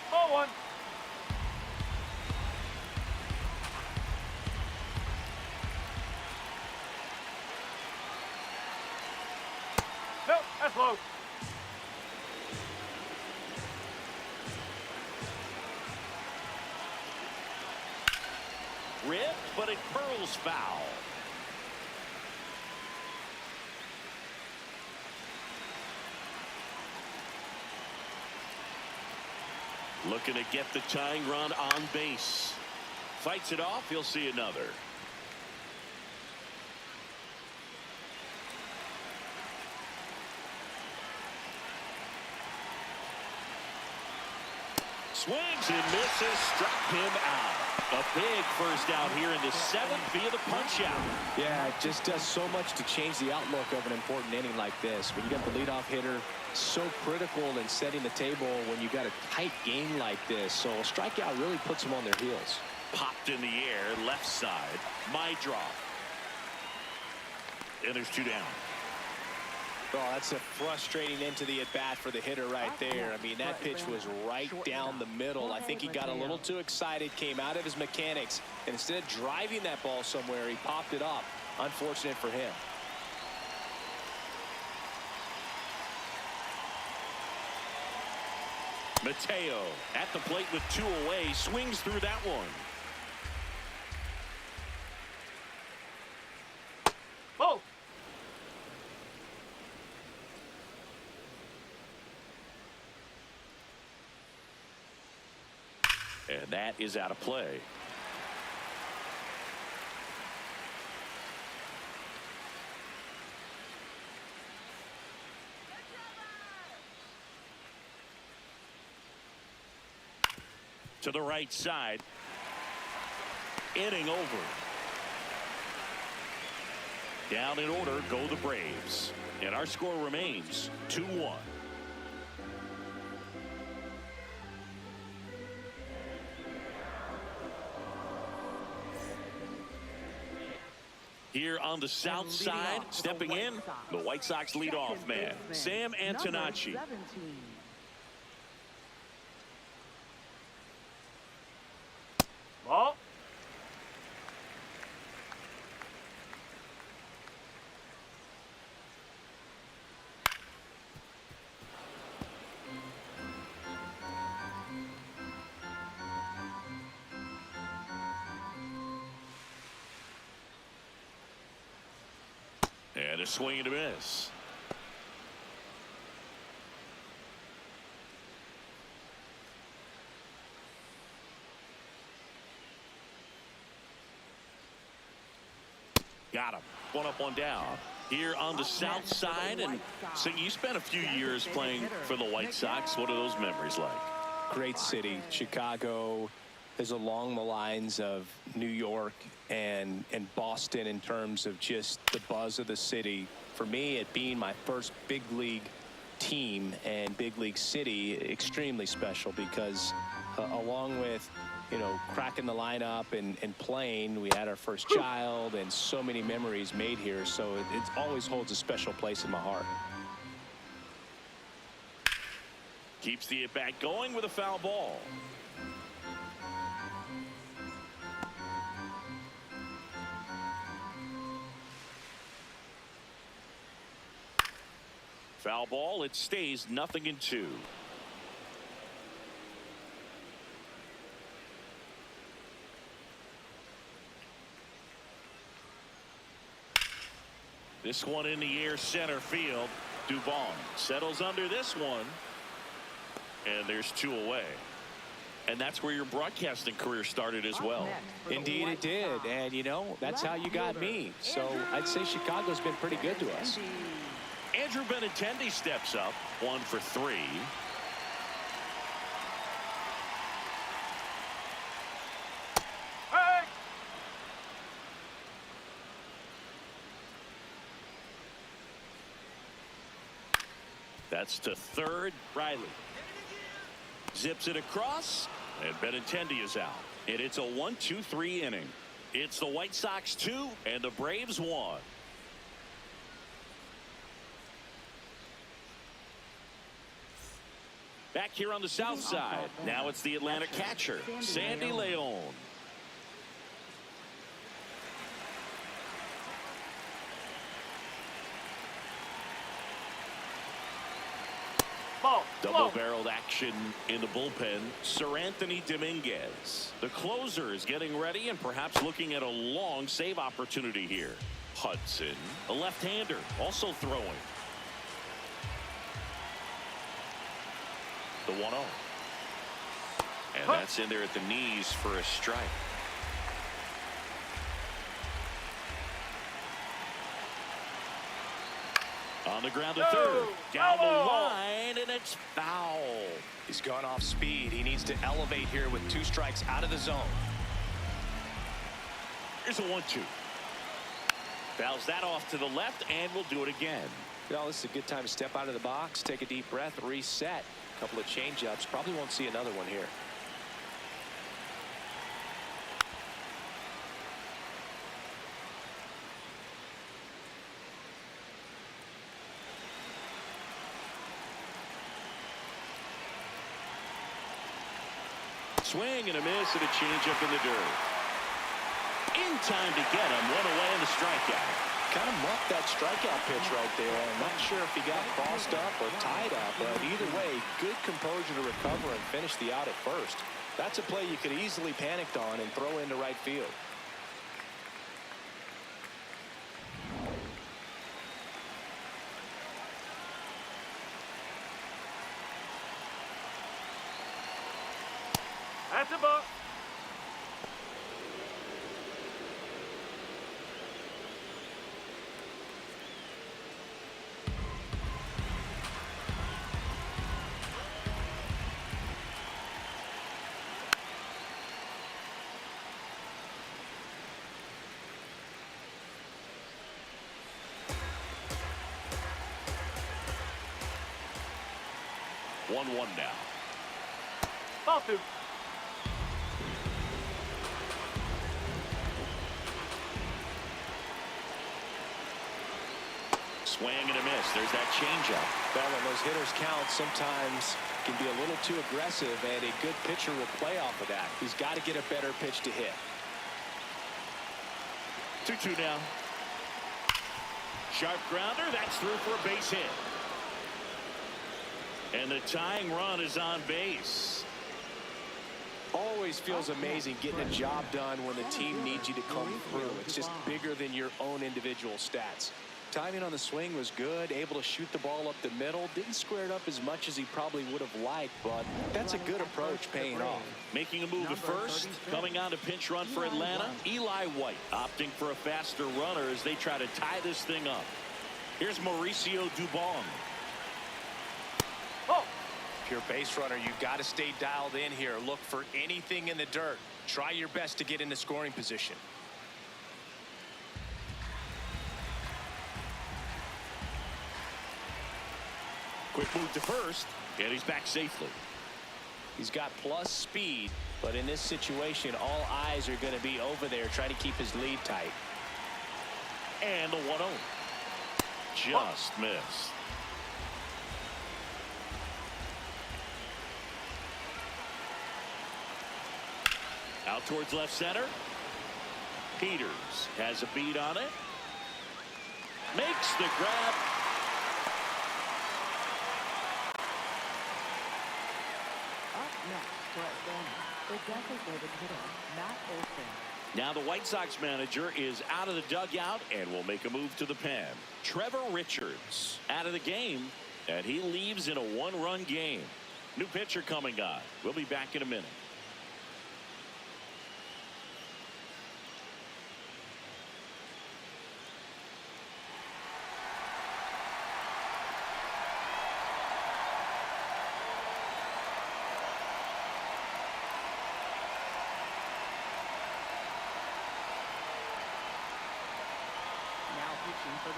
S4: Ball one. Nope, that's low.
S1: Ripped, but it curls foul. Looking to get the tying run on base. Fights it off. He'll see another. Swings and misses. Struck him out. A big first out here in the seventh via the punch out.
S2: Yeah, it just does so much to change the outlook of an important inning like this. When you got the leadoff hitter, so critical in setting the table when you got a tight game like this. So a strikeout really puts them on their heels.
S1: Popped in the air, left side. My draw. And there's two down.
S2: Oh, that's a frustrating end to the at-bat for the hitter right there. I mean, that pitch was right down the middle. I think he got a little too excited, came out of his mechanics, and instead of driving that ball somewhere, he popped it up. Unfortunate for him.
S1: Mateo at the plate with two away, swings through that one.
S4: Ball.
S1: And that is out of play. to the right side. Inning over. Down in order go the Braves. And our score remains 2-1. Here on the south side, stepping in, the White Sox leadoff man, Sam Antonacci.
S4: Ball.
S1: And a swing and a miss. Got him. One up, one down. Here on the south side. And so you spent a few years playing for the White Sox. What are those memories like?
S5: Great city. Chicago is along the lines of New York and Boston in terms of just the buzz of the city. For me, it being my first big league team and big league city, extremely special because along with, you know, cracking the lineup and playing, we had our first child and so many memories made here. So it always holds a special place in my heart.
S1: Keeps the at-bat going with a foul ball. Foul ball. It stays 0-2. This one in the air, center field. Dubon settles under this one. And there's two away. And that's where your broadcasting career started as well.
S5: Indeed it did. And, you know, that's how you got me. So I'd say Chicago's been pretty good to us.
S1: Andrew Benintendi steps up, 1 for 3.
S4: Hey!
S1: That's to third. Riley zips it across, and Benintendi is out. And it's a 1-2-3 inning. It's the White Sox 2 and the Braves 1. Back here on the south side, now it's the Atlanta catcher, Sandy Leon.
S4: Ball.
S1: Double-barreled action in the bullpen. Sir Anthony Dominguez. The closer is getting ready and perhaps looking at a long save opportunity here. Hudson, a left-hander, also throwing. The 1-0. And that's in there at the knees for a strike. On the ground to third. Down the line, and it's foul.
S5: He's gone off speed. He needs to elevate here with 2 strikes out of the zone.
S1: Here's a 1-2. Fouls that off to the left, and we'll do it again.
S5: Well, this is a good time to step out of the box, take a deep breath, reset. A couple of change-ups. Probably won't see another one here.
S1: Swing and a miss and a changeup in the dirt. In time to get him. 1 away and the strikeout.
S5: Kind of muffed that strikeout pitch right there. I'm not sure if he got crossed up or tied up, but either way, good composure to recover and finish the out at first. That's a play you could easily panicked on and throw into right field.
S4: That's a ball.
S1: 1-1 now.
S4: Ball 2.
S1: Swing and a miss. There's that changeup.
S2: Well, when those hitters count, sometimes can be a little too aggressive, and a good pitcher will play off of that. He's got to get a better pitch to hit.
S1: 2-2 now. Sharp grounder. That's through for a base hit. And the tying run is on base.
S2: Always feels amazing getting a job done when the team needs you to come through. It's just bigger than your own individual stats. Timing on the swing was good, able to shoot the ball up the middle. Didn't square it up as much as he probably would have liked, but that's a good approach paying off.
S1: Making a move at first, coming on to pinch run for Atlanta, Eli White opting for a faster runner as they try to tie this thing up. Here's Mauricio Dubon.
S4: Oh,
S2: If you're a base runner, you've got to stay dialed in here. Look for anything in the dirt. Try your best to get into scoring position.
S1: Quick move to first, and he's back safely.
S2: He's got plus speed, but in this situation, all eyes are going to be over there trying to keep his lead tight.
S1: And the 1-0. Just missed. Out towards left center. Peters has a beat on it. Makes the grab.
S3: Up next for Atlanta, the designated hitter, Matt Olson.
S1: Now the White Sox manager is out of the dugout and will make a move to the pen. Trevor Richards out of the game, and he leaves in a 1-run game. New pitcher coming on. We'll be back in a minute.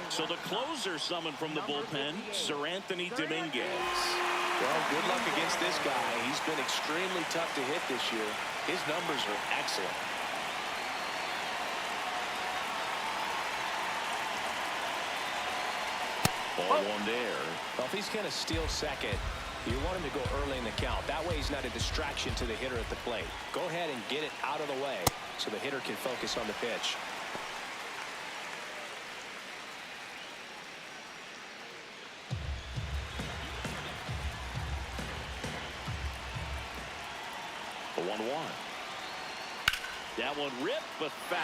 S1: So the closer summoned from the bullpen, Sir Anthony Dominguez.
S2: Well, good luck against this guy. He's been extremely tough to hit this year. His numbers are excellent.
S1: Ball 1 there.
S2: Well, if he's going to steal second, you want him to go early in the count. That way he's not a distraction to the hitter at the plate. Go ahead and get it out of the way so the hitter can focus on the pitch.
S1: The 1-1. That one ripped, but foul.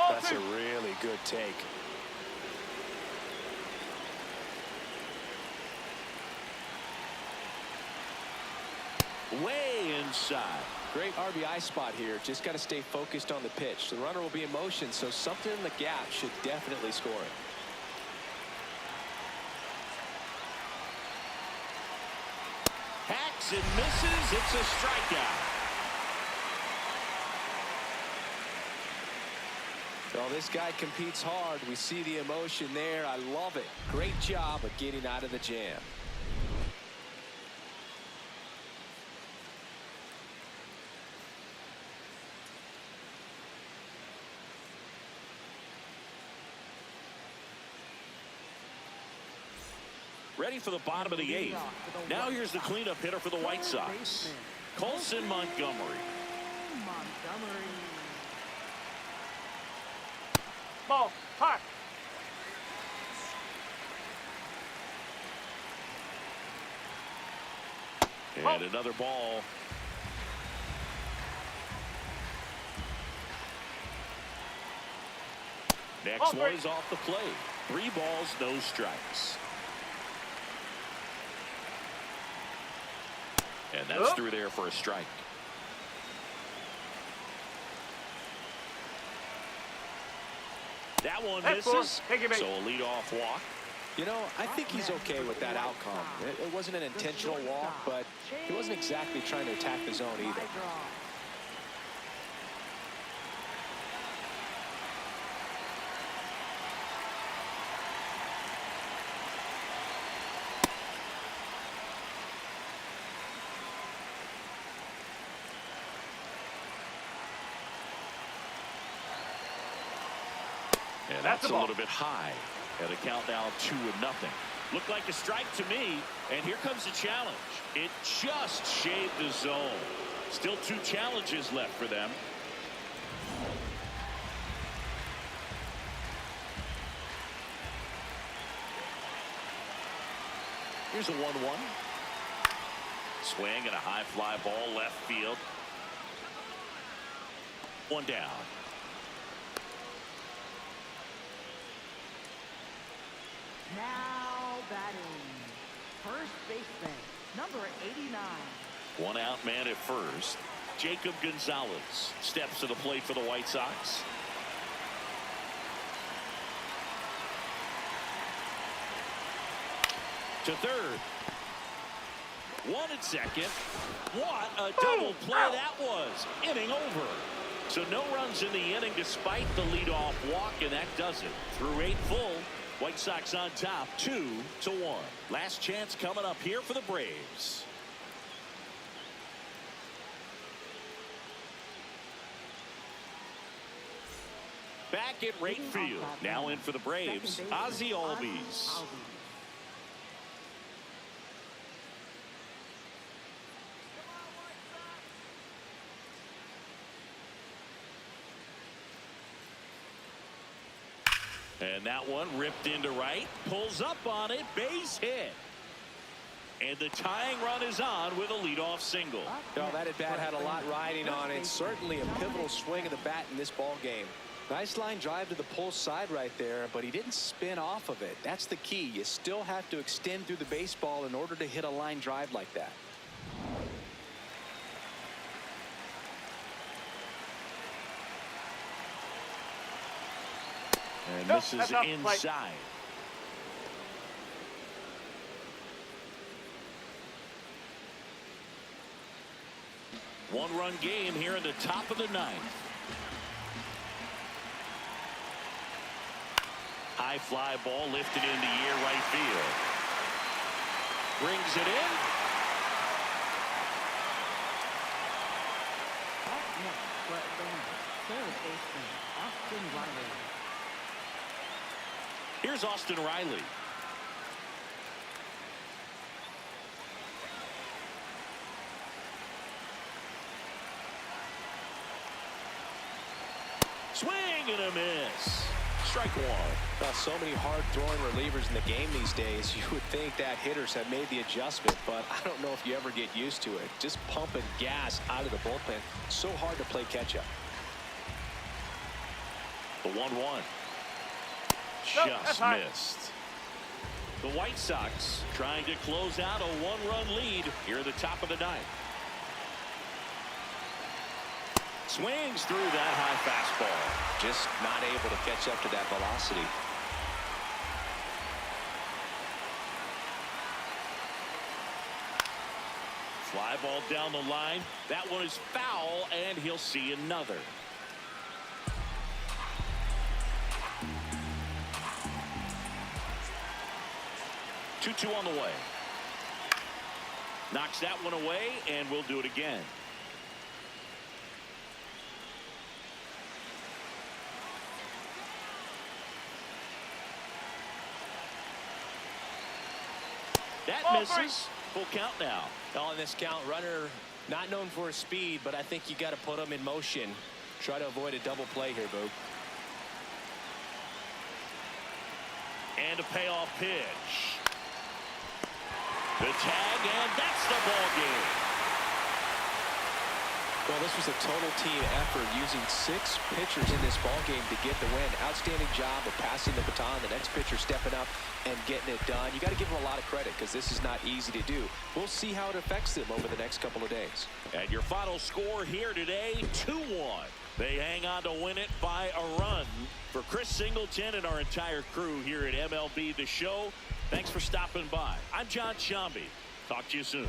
S2: That's a really good take.
S1: Way inside.
S2: Great RBI spot here. Just got to stay focused on the pitch. The runner will be in motion, so something in the gap should definitely score it.
S1: Hacks and misses. It's a strikeout.
S2: Well, this guy competes hard. We see the emotion there. I love it. Great job of getting out of the jam.
S1: Ready for the bottom of the 8th. Now here's the cleanup hitter for the White Sox, Colson Montgomery.
S4: ball, high.
S1: And another ball. Next one is off the plate. 3 balls, no strikes. And that's through there for a strike. That one misses. So a leadoff walk.
S6: You know, I think he's okay with that outcome. It wasn't an intentional walk, but he wasn't exactly trying to attack the zone either.
S1: And that's a little bit high. At a count now 2-0. Looked like a strike to me. And here comes the challenge. It just shaved the zone. Still 2 challenges left for them. Here's a 1-1. Swing and a high fly ball left field. 1 down.
S3: Now batting, first baseman, number 89.
S1: 1 out man at first. Jacob Gonzalez steps to the plate for the White Sox. To third. 1 at second. What a double play that was. Inning over. So no runs in the inning despite the leadoff walk, and that does it. Through 8 full. White Sox on top 2-1. Last chance coming up here for the Braves. Back at right field. Now in for the Braves, Ozzie Albies. And that one ripped into right. Pulls up on it. Base hit. And the tying run is on with a leadoff single.
S6: No, that at bat had a lot riding on it. Certainly a pivotal swing of the bat in this ball game. Nice line drive to the pull side right there, but he didn't spin off of it. That's the key. You still have to extend through the baseball in order to hit a line drive like that.
S1: And this is inside. One-run game here in the top of the 9th. High fly ball lifted in the air right field. Brings it in.
S3: Up next for Atlanta, third baseman, Austin Riley.
S1: Here's Austin Riley. Swing and a miss. Strike 1.
S6: Well, so many hard-throwing relievers in the game these days. You would think that hitters have made the adjustment, but I don't know if you ever get used to it. Just pumping gas out of the bullpen. So hard to play catch-up.
S1: The 1-1. Just missed. The White Sox trying to close out a 1-run lead here at the top of the 9th. Swings through that high fastball.
S6: Just not able to catch up to that velocity.
S1: Fly ball down the line. That one is foul, and he'll see another. Two on the way. Knocks that one away, and we'll do it again. That misses. Full count now.
S2: On this count, runner not known for his speed, but I think you got to put him in motion. Try to avoid a double play here, Boog.
S1: And a payoff pitch. The tag, and that's the ball game.
S6: Well, this was a total team effort, using 6 pitchers in this ball game to get the win. Outstanding job of passing the baton. The next pitcher stepping up and getting it done. You got to give them a lot of credit because this is not easy to do. We'll see how it affects them over the next couple of days.
S1: And your final score here today, 2-1. They hang on to win it by a run. For Chris Singleton and our entire crew here at MLB The Show, Thanks for stopping by. I'm John Shambi. Talk to you soon.